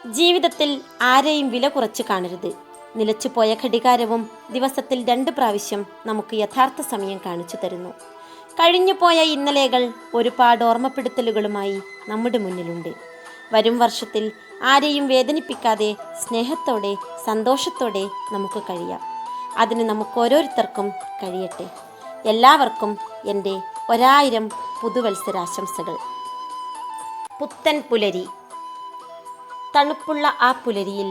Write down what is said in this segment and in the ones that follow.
ജീവിതത്തിൽ ആരെയും വില കുറച്ച് കാണരുത്. നിലച്ചുപോയ ഘടികാരവും ദിവസത്തിൽ 2 പ്രാവശ്യം നമുക്ക് യഥാർത്ഥ സമയം കാണിച്ചു തരുന്നു. കഴിഞ്ഞുപോയ ഇന്നലെകൾ ഒരുപാട് ഓർമ്മപ്പെടുത്തലുകളുമായി നമ്മുടെ മുന്നിലുണ്ട്. വരും വർഷത്തിൽ ആരെയും വേദനിപ്പിക്കാതെ സ്നേഹത്തോടെ സന്തോഷത്തോടെ നമുക്ക് കഴിയാം. അതിന് നമുക്ക് ഓരോരുത്തർക്കും കഴിയട്ടെ. എല്ലാവർക്കും എൻ്റെ 1000 പുതുവത്സരാശംസകൾ. പുത്തൻ പുലരി. തണുപ്പുള്ള ആ പുലരിയിൽ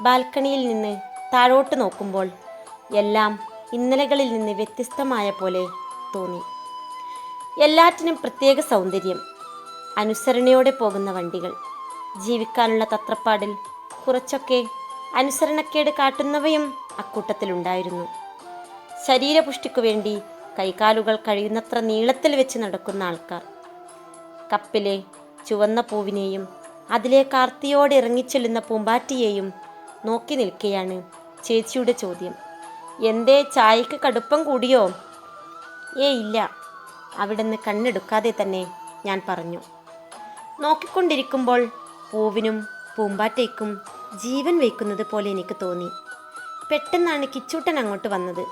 ബാൽക്കണിയിൽ നിന്ന് താഴോട്ട് നോക്കുമ്പോൾ എല്ലാം ഇന്നലകളിൽ നിന്ന് വ്യത്യസ്തമായ പോലെ തോന്നി. എല്ലാറ്റിനും പ്രത്യേക സൗന്ദര്യം. അനുസരണയോടെ പോകുന്ന വണ്ടികൾ. ജീവിക്കാനുള്ള തത്രപ്പാടിൽ കുറച്ചൊക്കെ അനുസരണക്കേട് കാട്ടുന്നവയും അക്കൂട്ടത്തിലുണ്ടായിരുന്നു. ശരീരപുഷ്ടിക്കു വേണ്ടി കൈകാലുകൾ കഴിയുന്നത്ര നീളത്തിൽ വെച്ച് നടക്കുന്ന ആൾക്കാർ. കപ്പിലെ ചുവന്ന പൂവിനെയും അതിലെ കാർത്തിയോടെ ഇറങ്ങിച്ചെല്ലുന്ന പൂമ്പാറ്റിയെയും നോക്കി നിൽക്കുകയാണ് ചേച്ചിയുടെ ചോദ്യം. എന്തേ, ചായക്ക് കടുപ്പം കൂടിയോ? ഇല്ല, അവിടുന്ന് കണ്ണെടുക്കാതെ തന്നെ ഞാൻ പറഞ്ഞു. നോക്കിക്കൊണ്ടിരിക്കുമ്പോൾ പൂവിനും പൂമ്പാറ്റയ്ക്കും ജീവൻ വയ്ക്കുന്നത് പോലെ എനിക്ക് തോന്നി. പെട്ടെന്നാണ് കിച്ചൂട്ടൻ അങ്ങോട്ട് വന്നത്.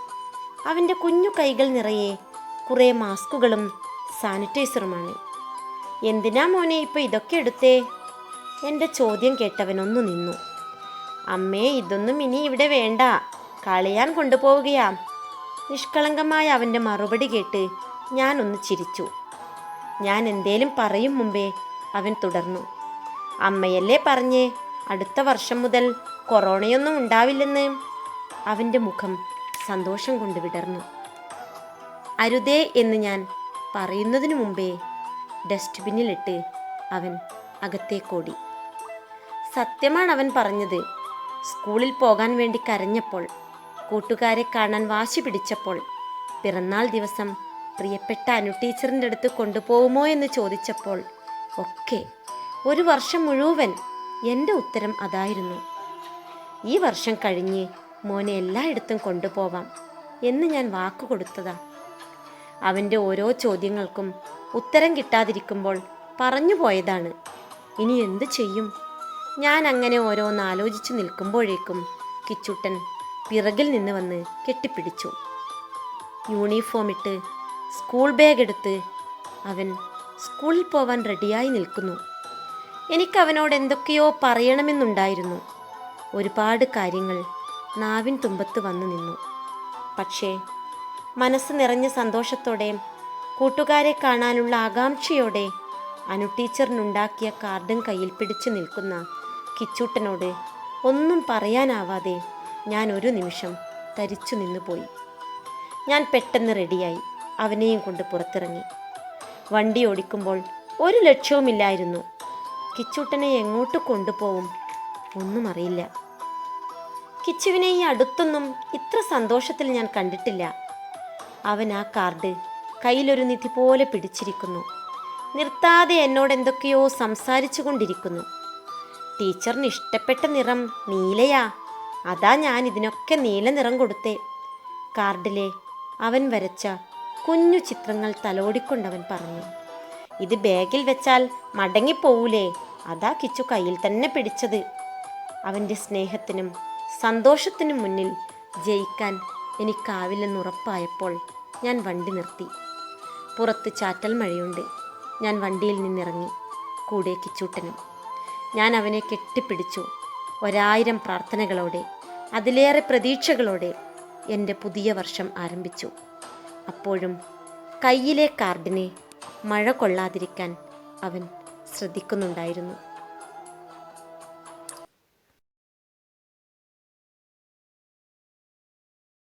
അവൻ്റെ കുഞ്ഞു കൈകൾ നിറയെ കുറേ മാസ്കുകളും സാനിറ്റൈസറുമാണ്. എന്തിനാ മോനെ ഇപ്പോൾ ഇതൊക്കെ എടുത്തേ? എൻ്റെ ചോദ്യം കേട്ടവനൊന്നു നിന്നു. അമ്മേ, ഇതൊന്നും ഇനി ഇവിടെ വേണ്ട, കളയാൻ കൊണ്ടുപോവുകയാ. നിഷ്കളങ്കമായ അവൻ്റെ മറുപടി കേട്ട് ഞാനൊന്ന് ചിരിച്ചു. ഞാൻ എന്തേലും പറയും മുമ്പേ അവൻ തുടർന്നു. അമ്മയല്ലേ പറഞ്ഞേ അടുത്ത വർഷം മുതൽ കൊറോണയൊന്നും ഉണ്ടാവില്ലെന്ന്. അവൻ്റെ മുഖം സന്തോഷം കൊണ്ട് വിടർന്നു. അരുതേ എന്ന് ഞാൻ പറയുന്നതിനു മുമ്പേ ഡസ്റ്റ്ബിന്നിലിട്ട് അവൻ അകത്തേക്കോടി. സത്യമാണ് അവൻ പറഞ്ഞത്. സ്കൂളിൽ പോകാൻ വേണ്ടി കരഞ്ഞപ്പോൾ, കൂട്ടുകാരെ കാണാൻ വാശി പിടിച്ചപ്പോൾ, പിറന്നാൾ ദിവസം പ്രിയപ്പെട്ട അനു ടീച്ചറിൻ്റെ അടുത്ത് കൊണ്ടുപോകുമോ എന്ന് ചോദിച്ചപ്പോൾ ഒക്കെ ഒരു വർഷം മുഴുവൻ എൻ്റെ ഉത്തരം അതായിരുന്നു. ഈ വർഷം കഴിഞ്ഞ് മോനെ എല്ലായിടത്തും കൊണ്ടുപോവാം എന്ന് ഞാൻ വാക്ക് കൊടുത്തതാ. അവൻ്റെ ഓരോ ചോദ്യങ്ങൾക്കും ഉത്തരം കിട്ടാതിരിക്കുമ്പോൾ പറഞ്ഞു പോയതാണ്. ഇനി എന്തു ചെയ്യും? ഞാൻ അങ്ങനെ ഓരോന്ന് ആലോചിച്ചു നിൽക്കുമ്പോഴേക്കും കിച്ചൂട്ടൻ പിറകിൽ നിന്ന് വന്ന് കെട്ടിപ്പിടിച്ചു. യൂണിഫോം ഇട്ട് സ്കൂൾ ബാഗ് എടുത്ത് അവൻ സ്കൂളിൽ പോവാൻ റെഡിയായി നിൽക്കുന്നു. എനിക്കവനോട് എന്തൊക്കെയോ പറയണമെന്നുണ്ടായിരുന്നു. ഒരുപാട് കാര്യങ്ങൾ നാവിൻ തുമ്പത്ത് വന്നു നിന്നു. പക്ഷേ മനസ്സ് നിറഞ്ഞ സന്തോഷത്തോടെ, കൂട്ടുകാരെ കാണാനുള്ള ആകാംക്ഷയോടെ അനു ടീച്ചറിനുണ്ടാക്കിയ കാർഡും കയ്യിൽ പിടിച്ചു നിൽക്കുന്ന കിച്ചൂട്ടനോട് ഒന്നും പറയാനാവാതെ ഞാൻ ഒരു നിമിഷം തരിച്ചു നിന്നുപോയി. ഞാൻ പെട്ടെന്ന് റെഡിയായി അവനെയും കൊണ്ട് പുറത്തിറങ്ങി. വണ്ടി ഓടിക്കുമ്പോൾ ഒരു ലക്ഷ്യവുമില്ലായിരുന്നു. കിച്ചൂട്ടനെ എങ്ങോട്ട് കൊണ്ടുപോകും ഒന്നും അറിയില്ല. കിച്ചുവിനെ ഈ അടുത്തൊന്നും ഇത്ര സന്തോഷത്തിൽ ഞാൻ കണ്ടിട്ടില്ല. അവൻ ആ കാർഡ് കയ്യിലൊരു നിധി പോലെ പിടിച്ചിരിക്കുന്നു. നിർത്താതെ എന്നോട് എന്തൊക്കെയോ സംസാരിച്ചു കൊണ്ടിരിക്കുന്നു. ടീച്ചറിന് ഇഷ്ടപ്പെട്ട നിറം നീലയാ, അതാ ഞാൻ ഇതിനൊക്കെ നീല നിറം കൊടുത്തേ. കാർഡിലെ അവൻ വരച്ച കുഞ്ഞു ചിത്രങ്ങൾ തലോടിക്കൊണ്ടവൻ പറഞ്ഞു. ഇത് ബാഗിൽ വെച്ചാൽ മടങ്ങിപ്പോവൂലേ, അതാ കിച്ചു കയ്യിൽ തന്നെ പിടിച്ചത്. അവൻ്റെ സ്നേഹത്തിനും സന്തോഷത്തിനും മുന്നിൽ ജയിക്കാൻ എനിക്കാവില്ലെന്നുറപ്പായപ്പോൾ ഞാൻ വണ്ടി നിർത്തി. പുറത്ത് ചാറ്റൽ മഴയുണ്ട്. ഞാൻ വണ്ടിയിൽ നിന്നിറങ്ങി. കൂടെ കിച്ചൂട്ടനും. ഞാൻ അവനെ കെട്ടിപ്പിടിച്ചു. 1000 പ്രാർത്ഥനകളോടെ, അതിലേറെ പ്രതീക്ഷകളോടെ എൻ്റെ പുതിയ വർഷം ആരംഭിച്ചു. അപ്പോഴും കയ്യിലെ കാർഡിനെ മഴ കൊള്ളാതിരിക്കാൻ അവൻ ശ്രദ്ധിക്കുന്നുണ്ടായിരുന്നു.